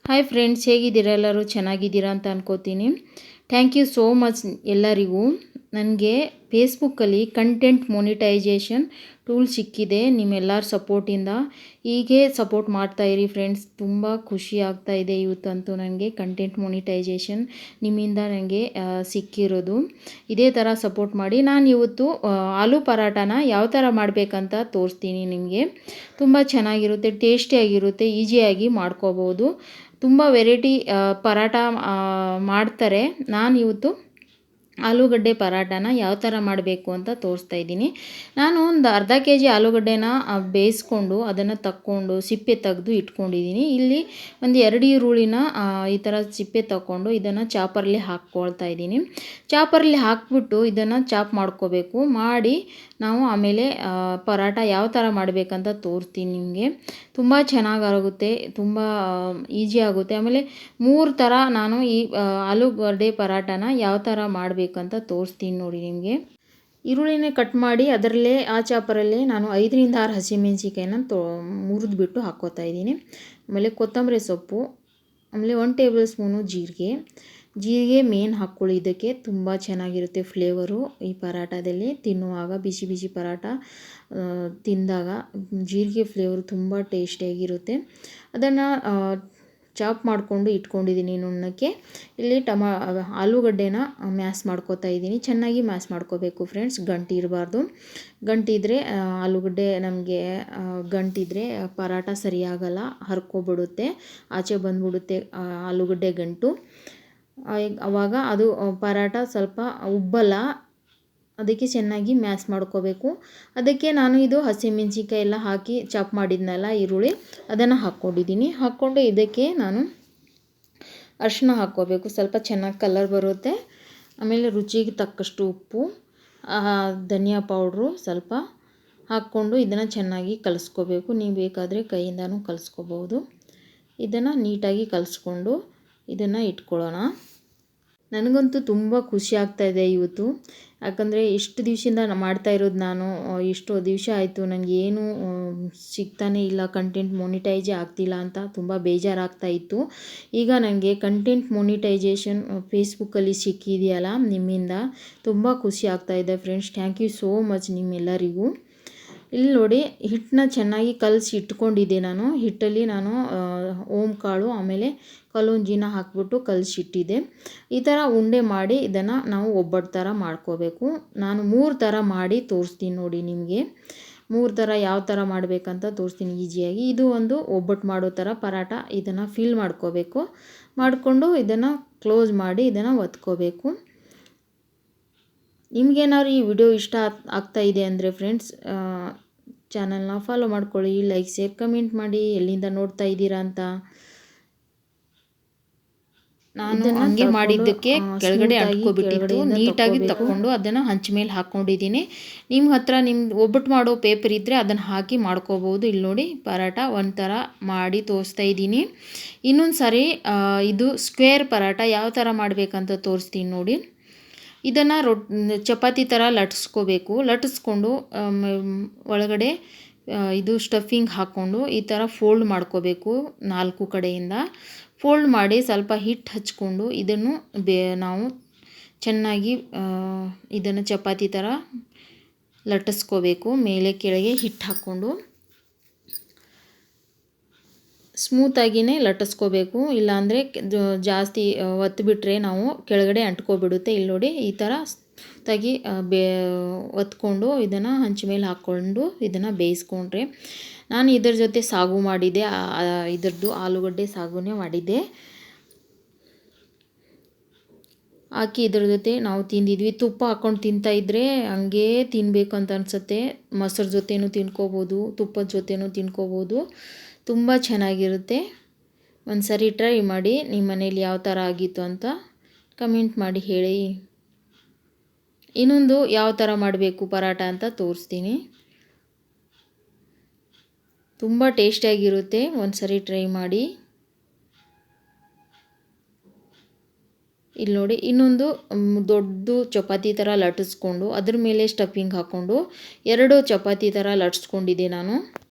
Hi friends, ಹೇಗಿದ್ದೀರಾ? ಎಲ್ಲರೂ ಚೆನ್ನಾಗಿದ್ದೀರಾ ಅಂತ ಅನ್ಕೋತೀನಿ. ಥ್ಯಾಂಕ್ ಯು ಸೋ ಮಚ್ ಎಲ್ಲರಿಗೂ. ನನಗೆ ಫೇಸ್ಬುಕ್ಕಲ್ಲಿ ಕಂಟೆಂಟ್ ಮೊನಿಟೈಜೇಷನ್ ಟೂಲ್ ಸಿಕ್ಕಿದೆ ನಿಮ್ಮೆಲ್ಲರ ಸಪೋರ್ಟಿಂದ. ಹೀಗೆ ಸಪೋರ್ಟ್ ಮಾಡ್ತಾಯಿರಿ ಫ್ರೆಂಡ್ಸ್. ತುಂಬ ಖುಷಿ ಆಗ್ತಾ ಇದೆ ಇವತ್ತಂತೂ ನನಗೆ ಕಂಟೆಂಟ್ ಮೊನಿಟೈಜೇಷನ್ ನಿಮ್ಮಿಂದ ನನಗೆ ಸಿಕ್ಕಿರೋದು. ಇದೇ ಥರ ಸಪೋರ್ಟ್ ಮಾಡಿ. ನಾನು ಇವತ್ತು ಆಲೂ ಪರಾಟಾನ ಯಾವ ಥರ ಮಾಡಬೇಕಂತ ತೋರಿಸ್ತೀನಿ ನಿಮಗೆ. ತುಂಬ ಚೆನ್ನಾಗಿರುತ್ತೆ, ಟೇಸ್ಟಿಯಾಗಿರುತ್ತೆ, ಈಸಿಯಾಗಿ ಮಾಡ್ಕೋಬೋದು. ತುಂಬ ವೆರೈಟಿ ಪರಾಟ ಮಾಡ್ತಾರೆ. ನಾನು ಇವತ್ತು ಆಲೂಗಡ್ಡೆ ಪರಾಟಾನ ಯಾವ ಥರ ಮಾಡಬೇಕು ಅಂತ ತೋರಿಸ್ತಾ ಇದ್ದೀನಿ. ನಾನು ಒಂದು ಅರ್ಧ ಕೆ ಜಿ ಆಲೂಗಡ್ಡೆನ ಬೇಯಿಸ್ಕೊಂಡು ಅದನ್ನು ತಕ್ಕೊಂಡು ಸಿಪ್ಪೆ ತೆಗೆದು ಇಟ್ಕೊಂಡಿದ್ದೀನಿ. ಇಲ್ಲಿ ಒಂದು 2 ಈರುಳ್ಳಿನ ಈ ಥರ ಸಿಪ್ಪೆ ತಗೊಂಡು ಇದನ್ನು ಚಾಪರಲ್ಲಿ ಹಾಕ್ಕೊಳ್ತಾ ಇದ್ದೀನಿ. ಚಾಪರಲ್ಲಿ ಹಾಕ್ಬಿಟ್ಟು ಇದನ್ನು ಚಾಪ್ ಮಾಡ್ಕೋಬೇಕು. ಮಾಡಿ ನಾವು ಆಮೇಲೆ ಪರಾಟ ಯಾವ ಥರ ಮಾಡಬೇಕಂತ ತೋರಿಸ್ತೀನಿ ನಿಮಗೆ. ತುಂಬ ಚೆನ್ನಾಗಾಗುತ್ತೆ, ತುಂಬ ಈಸಿ ಆಗುತ್ತೆ. ಆಮೇಲೆ 3 ಥರ ನಾನು ಈ ಆಲೂಗಡ್ಡೆ ಪರಾಟನ ಯಾವ ಥರ ಮಾಡಬೇಕಂತ ತೋರಿಸ್ತೀನಿ ನೋಡಿ ನಿಮಗೆ. ಈರುಳ್ಳಿನ ಕಟ್ ಮಾಡಿ ಅದರಲ್ಲೇ ಆ ಚಾಪರಲ್ಲೇ ನಾನು 5ರಿಂದ 6 ಹಸಿಮೆಣಸಿಕಾಯಿನ ಮುರಿದ್ಬಿಟ್ಟು ಹಾಕ್ಕೋತಾ ಇದ್ದೀನಿ. ಆಮೇಲೆ ಕೊತ್ತಂಬರಿ ಸೊಪ್ಪು, ಆಮೇಲೆ 1 ಟೇಬಲ್ ಸ್ಪೂನು ಜೀರಿಗೆ ಮೇನ್ ಹಾಕ್ಕೊಳ್ಳಿ. ಇದಕ್ಕೆ ತುಂಬ ಚೆನ್ನಾಗಿರುತ್ತೆ ಫ್ಲೇವರು ಈ ಪರಾಟದಲ್ಲಿ. ತಿನ್ನುವಾಗ ಬಿಸಿ ಬಿಸಿ ಪರಾಟ ತಿಂದಾಗ ಜೀರಿಗೆ ಫ್ಲೇವರು ತುಂಬ ಟೇಸ್ಟಿಯಾಗಿರುತ್ತೆ. ಅದನ್ನು ಚಾಪ್ ಮಾಡಿಕೊಂಡು ಇಟ್ಕೊಂಡಿದ್ದೀನಿ ನುಣ್ಣಕ್ಕೆ. ಇಲ್ಲಿ ಆಲೂಗಡ್ಡೆನ ಮ್ಯಾಶ್ ಮಾಡ್ಕೋತಾ ಇದ್ದೀನಿ. ಚೆನ್ನಾಗಿ ಮ್ಯಾಶ್ ಮಾಡ್ಕೋಬೇಕು ಫ್ರೆಂಡ್ಸ್, ಗಂಟು ಇರಬಾರ್ದು. ಗಂಟಿದ್ರೆ ಆಲೂಗಡ್ಡೆ ನಮಗೆ ಗಂಟಿದ್ರೆ ಪರಾಟ ಸರಿಯಾಗಲ್ಲ, ಹರ್ಕೊಬಿಡುತ್ತೆ, ಆಚೆ ಬಂದುಬಿಡುತ್ತೆ ಆಲೂಗಡ್ಡೆ ಗಂಟು. ಆವಾಗ ಅದು ಪರಾಟ ಸ್ವಲ್ಪ ಉಬ್ಬಲ್ಲ. ಅದಕ್ಕೆ ಚೆನ್ನಾಗಿ ಮ್ಯಾಶ್ ಮಾಡ್ಕೋಬೇಕು. ಅದಕ್ಕೆ ನಾನು ಇದು ಹಸಿಮೆಣಸಿನ್ಕಾಯಿ ಎಲ್ಲ ಹಾಕಿ ಚಾಪ್ ಮಾಡಿದ್ನಲ್ಲ ಈರುಳ್ಳಿ, ಅದನ್ನು ಹಾಕ್ಕೊಂಡಿದ್ದೀನಿ. ಹಾಕ್ಕೊಂಡು ಇದಕ್ಕೆ ನಾನು ಅರಿಶಿನ ಹಾಕ್ಕೋಬೇಕು, ಸ್ವಲ್ಪ ಚೆನ್ನಾಗಿ ಕಲರ್ ಬರುತ್ತೆ. ಆಮೇಲೆ ರುಚಿಗೆ ತಕ್ಕಷ್ಟು ಉಪ್ಪು, ಧನಿಯಾ ಪೌಡ್ರು ಸ್ವಲ್ಪ ಹಾಕ್ಕೊಂಡು ಇದನ್ನು ಚೆನ್ನಾಗಿ ಕಲಿಸ್ಕೋಬೇಕು. ನೀವು ಬೇಕಾದರೆ ಕೈಯಿಂದನೂ ಕಲಿಸ್ಕೋಬೋದು. ಇದನ್ನು ನೀಟಾಗಿ ಕಲಿಸ್ಕೊಂಡು ಇದನ್ನು ಇಟ್ಕೊಳ್ಳೋಣ. ನನಗಂತೂ ತುಂಬ ಖುಷಿ ಆಗ್ತಾಯಿದೆ ಇವತ್ತು. ಯಾಕಂದರೆ ಇಷ್ಟು ದಿವಸದಿಂದ ಮಾಡ್ತಾ ಇರೋದು ನಾನು. ಇಷ್ಟು ದಿವಸ ಆಯಿತು ನನಗೇನು ಸಿಗ್ತಾನೇ ಇಲ್ಲ, ಕಂಟೆಂಟ್ ಮೊನಿಟೈಜೇ ಆಗ್ತಿಲ್ಲ ಅಂತ ತುಂಬ ಬೇಜಾರಾಗ್ತಾ ಇತ್ತು. ಈಗ ನನಗೆ ಕಂಟೆಂಟ್ ಮೊನಿಟೈಜೇಷನ್ ಫೇಸ್ಬುಕ್ಕಲ್ಲಿ ಸಿಕ್ಕಿದೆಯಲ್ಲ, ನಿಮ್ಮಿಂದ ತುಂಬ ಖುಷಿ ಆಗ್ತಾಯಿದೆ friends. Thank you so much ನಿಮ್ಮೆಲ್ಲರಿಗೂ. ಇಲ್ಲಿ ನೋಡಿ, ಹಿಟ್ಟನ್ನ ಚೆನ್ನಾಗಿ ಕಲಸಿ ಇಟ್ಕೊಂಡಿದ್ದೆ ನಾನು. ಹಿಟ್ಟಲ್ಲಿ ನಾನು ಓಮ್ ಕಾಳು ಆಮೇಲೆ ಕಲ್ಲುಂಜಿನ ಹಾಕ್ಬಿಟ್ಟು ಕಲಸಿಟ್ಟಿದ್ದೆ. ಈ ಥರ ಉಂಡೆ ಮಾಡಿ ಇದನ್ನು ನಾವು ಒಬ್ಬಟ್ಟು ಥರ ಮಾಡ್ಕೋಬೇಕು. ನಾನು 3 ಥರ ಮಾಡಿ ತೋರಿಸ್ತೀನಿ ನೋಡಿ ನಿಮಗೆ. 3 ಥರ ಯಾವ ಥರ ಮಾಡಬೇಕಂತ ತೋರಿಸ್ತೀನಿ ಈಸಿಯಾಗಿ. ಇದು ಒಂದು ಒಬ್ಬಟ್ಟು ಮಾಡೋ ಥರ ಪರಾಟ. ಇದನ್ನು ಫಿಲ್ ಮಾಡ್ಕೋಬೇಕು. ಮಾಡಿಕೊಂಡು ಇದನ್ನು ಕ್ಲೋಸ್ ಮಾಡಿ ಇದನ್ನು ಒತ್ಕೋಬೇಕು. ನಿಮಗೇನಾದ್ರು ಈ ವಿಡಿಯೋ ಇಷ್ಟ ಆಗ್ತಾ ಇದೆ ಅಂದರೆ ಫ್ರೆಂಡ್ಸ್, ಚಾನಲ್ನ ಫಾಲೋ ಮಾಡ್ಕೊಳ್ಳಿ, ಲೈಕ್ ಶೇರ್ ಕಮೆಂಟ್ ಮಾಡಿ ಎಲ್ಲಿಂದ ನೋಡ್ತಾ ಇದ್ದೀರಾ ಅಂತ. ನಾನು ಹಂಗೆ ಮಾಡಿದ್ದಕ್ಕೆ ಕೆಳಗಡೆ ಅಂಟ್ಕೊಬಿಟ್ಟಿತ್ತು. ನೀಟಾಗಿ ತಗೊಂಡು ಅದನ್ನು ಹಂಚ ಮೇಲೆ ಹಾಕ್ಕೊಂಡಿದ್ದೀನಿ. ನಿಮ್ಮ ಹತ್ರ ಒಬ್ಬಟ್ಟು ಮಾಡೋ ಪೇಪರ್ ಇದ್ದರೆ ಅದನ್ನು ಹಾಕಿ ಮಾಡ್ಕೋಬೋದು. ಇಲ್ಲಿ ನೋಡಿ, ಪರಾಟ ಒಂದು ಥರ ಮಾಡಿ ತೋರಿಸ್ತಾ ಇದ್ದೀನಿ. ಇನ್ನೊಂದು ಸಾರಿ ಇದು ಸ್ಕ್ವೇರ್ ಪರಾಟ ಯಾವ ಥರ ಮಾಡಬೇಕಂತ ತೋರಿಸ್ತೀನಿ ನೋಡಿ. ಇದನ್ನು ಚಪಾತಿ ಥರ ಲಟ್ಟಿಸ್ಕೋಬೇಕು. ಲಟ್ಟಿಸ್ಕೊಂಡು ಒಳಗಡೆ ಇದು ಸ್ಟಫಿಂಗ್ ಹಾಕ್ಕೊಂಡು ಈ ಥರ ಫೋಲ್ಡ್ ಮಾಡ್ಕೋಬೇಕು 4 ಕಡೆಯಿಂದ. ಫೋಲ್ಡ್ ಮಾಡಿ ಸ್ವಲ್ಪ ಹಿಟ್ಟು ಹಚ್ಕೊಂಡು ಇದನ್ನು ನಾವು ಚೆನ್ನಾಗಿ ಇದನ್ನು ಚಪಾತಿ ಥರ ಲಟ್ಟಿಸ್ಕೋಬೇಕು. ಮೇಲೆ ಕೆಳಗೆ ಹಿಟ್ಟು ಹಾಕ್ಕೊಂಡು ಸ್ಮೂತಾಗಿಯೇ ಲಟ್ಟಿಸ್ಕೋಬೇಕು. ಇಲ್ಲಾಂದರೆ ಜಾಸ್ತಿ ಒತ್ತಿಬಿಟ್ರೆ ನಾವು ಕೆಳಗಡೆ ಅಂಟ್ಕೊಬಿಡುತ್ತೆ. ಇಲ್ಲಿ ನೋಡಿ, ಈ ಥರ ಒತ್ಕೊಂಡು ಇದನ್ನು ಹಂಚ ಮೇಲೆ ಹಾಕ್ಕೊಂಡು ಇದನ್ನು ಬೇಯಿಸ್ಕೊಂಡ್ರೆ. ನಾನು ಇದರ ಜೊತೆ ಸಾಗು ಮಾಡಿದ್ದೆ, ಇದರದ್ದು ಆಲೂಗಡ್ಡೆ ಸಾಗುನೇ ಮಾಡಿದ್ದೆ. ಹಾಕಿ ಇದ್ರ ಜೊತೆ ನಾವು ತಿಂದಿದ್ವಿ. ತುಪ್ಪ ಹಾಕ್ಕೊಂಡು ತಿಂತಾಯಿದ್ರೆ ಹಂಗೇ ತಿನ್ನಬೇಕು ಅಂತ ಅನಿಸುತ್ತೆ. ಮೊಸರು ಜೊತೆನೂ ತಿನ್ಕೋಬೋದು, ತುಪ್ಪದ ಜೊತೆನೂ ತಿನ್ಕೋಬೋದು. ತುಂಬ ಚೆನ್ನಾಗಿರುತ್ತೆ. ಒಂದು ಸರಿ ಟ್ರೈ ಮಾಡಿ. ನಿಮ್ಮ ಮನೇಲಿ ಯಾವ ಥರ ಆಗಿತ್ತು ಅಂತ ಕಮೆಂಟ್ ಮಾಡಿ ಹೇಳಿ. ಇನ್ನೊಂದು ಯಾವ ಥರ ಮಾಡಬೇಕು ಪರಾಟ ಅಂತ ತೋರಿಸ್ತೀನಿ. ತುಂಬ ಟೇಸ್ಟಿಯಾಗಿರುತ್ತೆ. ಒಂದು ಸರಿ ಟ್ರೈ ಮಾಡಿ. ಇಲ್ಲಿ ನೋಡಿ, ಇನ್ನೊಂದು ದೊಡ್ಡ ಚಪಾತಿ ಥರ ಲಟ್ಟಿಸ್ಕೊಂಡು ಅದ್ರ ಮೇಲೆ ಸ್ಟಫಿಂಗ್ ಹಾಕ್ಕೊಂಡು 2 ಚಪಾತಿ ಥರ ಲಟ್ಟಿಸ್ಕೊಂಡಿದ್ದೆ ನಾನು.